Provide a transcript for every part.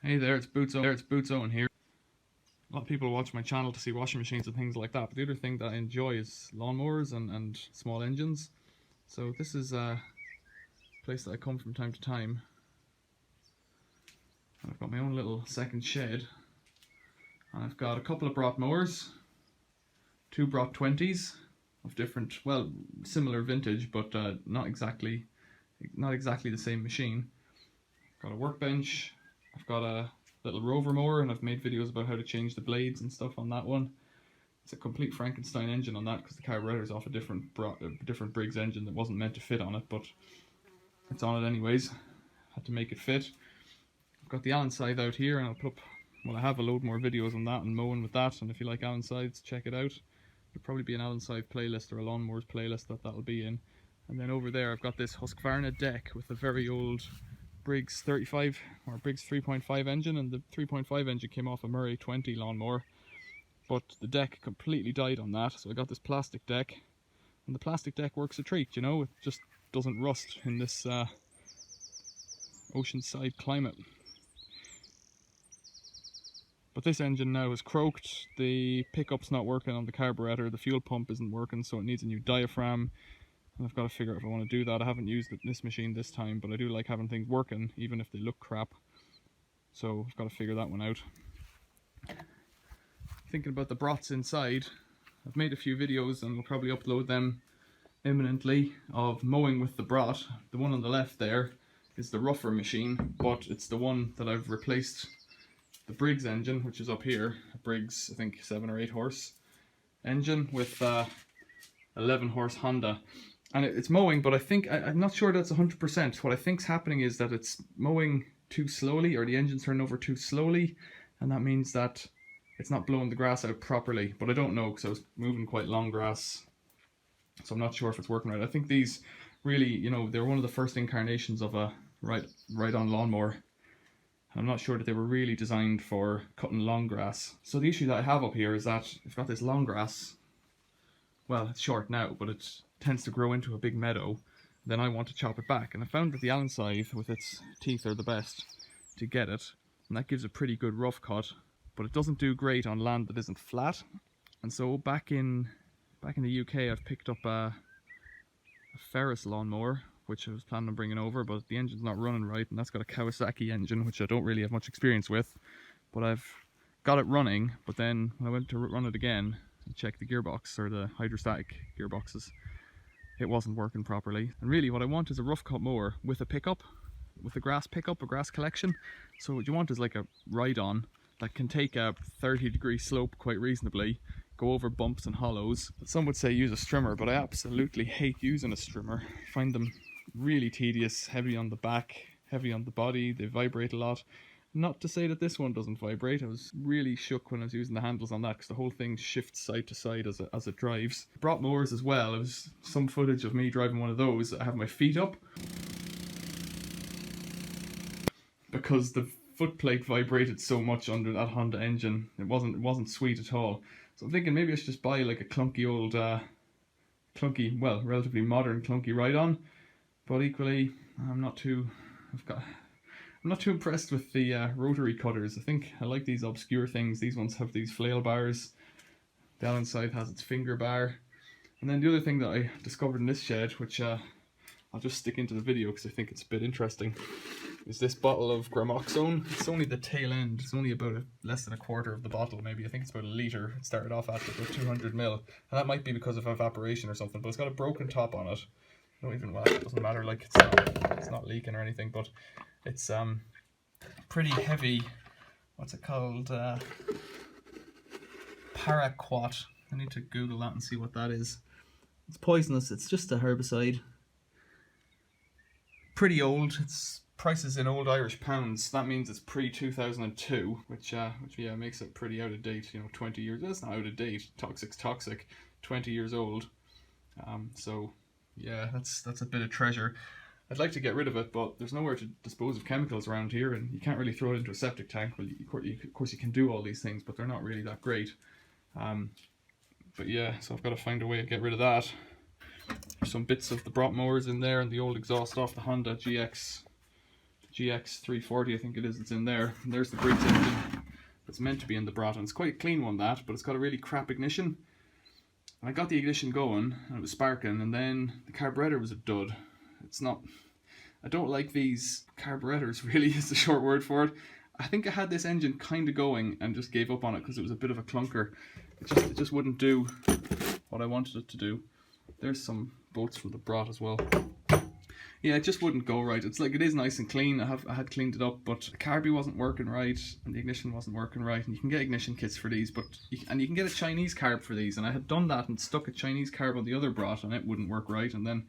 Hey there, it's Boots Owen here. A lot of people watch my channel to see washing machines and things like that, but the other thing that I enjoy is lawnmowers and small engines. So this is a place that I come from time to time. And I've got my own little second shed. And I've got a couple of Brott mowers, two Brott 20s of different, well, similar vintage, but not exactly the same machine. I've got a workbench. I've got a little rover mower, and I've made videos about how to change the blades and stuff on that one. It's a complete Frankenstein engine on that because the carburetor's off a different Briggs engine that wasn't meant to fit on it, but it's on it anyways. Had to make it fit. I've got the Allen scythe out here, and I'll put up, well, I have a load more videos on that and mowing with that, and if you like Allen scythes, check it out. There'll probably be an Allen scythe playlist or a lawnmowers playlist that'll be in. And then over there I've got this Husqvarna Deck with a very old Briggs 35 or Briggs 3.5 engine, and the 3.5 engine came off a Murray 20 lawnmower, but the deck completely died on that, so I got this plastic deck, and the plastic deck works a treat, you know, it just doesn't rust in this oceanside climate. But this engine now is croaked, the pickup's not working on the carburetor, the fuel pump isn't working, so it needs a new diaphragm. And I've got to figure out if I want to do that. I haven't used this machine this time, but I do like having things working, even if they look crap. So I've got to figure that one out. Thinking about the Brotts inside, I've made a few videos and we'll probably upload them imminently of mowing with the Brott. The one on the left there is the rougher machine, but it's the one that I've replaced the Briggs engine, which is up here. A Briggs, I think 7 or 8 horse engine with 11 horse Honda. And it's mowing, but I think, I'm not sure that's 100%. What I think's happening is that it's mowing too slowly, or the engine's turning over too slowly, and that means that it's not blowing the grass out properly. But I don't know, because I was moving quite long grass, so I'm not sure if it's working right. I think these really, you know, they're one of the first incarnations of a right-on lawnmower. I'm not sure that they were really designed for cutting long grass. So the issue that I have up here is that I've got this long grass. Well, it's short now, but it tends to grow into a big meadow. Then I want to chop it back, and I found that the Allen scythe with its teeth are the best to get it, and that gives a pretty good rough cut, but it doesn't do great on land that isn't flat. And so back in the UK, I've picked up a Ferris lawnmower, which I was planning on bringing over, but the engine's not running right, and that's got a Kawasaki engine, which I don't really have much experience with, but I've got it running. But then when I went to run it again and check the gearbox, or the hydrostatic gearboxes, it wasn't working properly. And really what I want is a rough cut mower with a pickup, with a grass pickup, a grass collection. So what you want is like a ride-on that can take a 30-degree slope quite reasonably, go over bumps and hollows. Some would say use a strimmer, but I absolutely hate using a strimmer. I find them really tedious, heavy on the back, heavy on the body, they vibrate a lot. Not to say that this one doesn't vibrate. I was really shook when I was using the handles on that, because the whole thing shifts side to side as it drives. Brott mowers as well. It was some footage of me driving one of those. I have my feet up because the foot plate vibrated so much under that Honda engine. It wasn't sweet at all. So I'm thinking maybe I should just buy like a clunky old, well, relatively modern clunky ride-on. But equally, I'm not too impressed with the rotary cutters. I think I like these obscure things. These ones have these flail bars. The Allen scythe has its finger bar. And then the other thing that I discovered in this shed, which I'll just stick into the video because I think it's a bit interesting, is this bottle of Gramoxone. It's only the tail end. It's only about less than a quarter of the bottle, maybe. I think it's about a litre. It started off at about 200 ml. And that might be because of evaporation or something, but it's got a broken top on it. I don't even, well, it doesn't matter, like it's not leaking or anything, but it's pretty heavy. What's it called? Paraquat. I need to Google that and see what that is. It's poisonous. It's just a herbicide. Pretty old. It's prices in old Irish pounds. That means it's pre-2002, which yeah, makes it pretty out of date. You know, 20 years. That's not out of date. Toxic's toxic. 20 years old. So yeah, that's a bit of treasure. I'd like to get rid of it, but there's nowhere to dispose of chemicals around here, and you can't really throw it into a septic tank. Well, of course you can do all these things, but they're not really that great. But yeah, so I've got to find a way to get rid of that. There's some bits of the Brott mowers in there, and the old exhaust off the Honda GX 340, I think it is, it's in there. And there's the Briggs engine that's meant to be in the Brott, and it's quite a clean one, that, but it's got a really crap ignition. And I got the ignition going and it was sparking, and then the carburetor was a dud. It's not, I don't like these carburetors, really is the short word for it. I think I had this engine kind of going and just gave up on it because it was a bit of a clunker. It just wouldn't do what I wanted it to do. There's some bolts from the Brott as well. Yeah, it just wouldn't go right. It's like, it is nice and clean. I had cleaned it up, but the carby wasn't working right and the ignition wasn't working right. And you can get ignition kits for these, but you can get a Chinese carb for these. And I had done that and stuck a Chinese carb on the other Brott, and it wouldn't work right. And then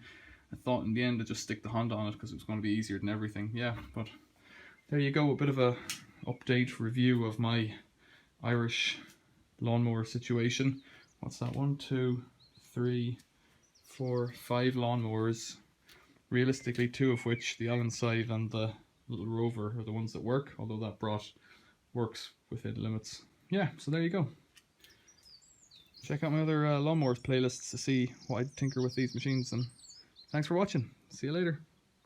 I thought in the end I'd just stick the Honda on it because it was going to be easier than everything. Yeah, but there you go, a bit of a update review of my Irish lawnmower situation. What's that? 1, 2, 3, 4, 5 lawnmowers. Realistically, 2 of which, the Allen Scythe and the little Rover, are the ones that work, although that Brott works within limits. Yeah, so there you go. Check out my other lawnmowers playlists to see what I tinker with these machines, and thanks for watching. See you later.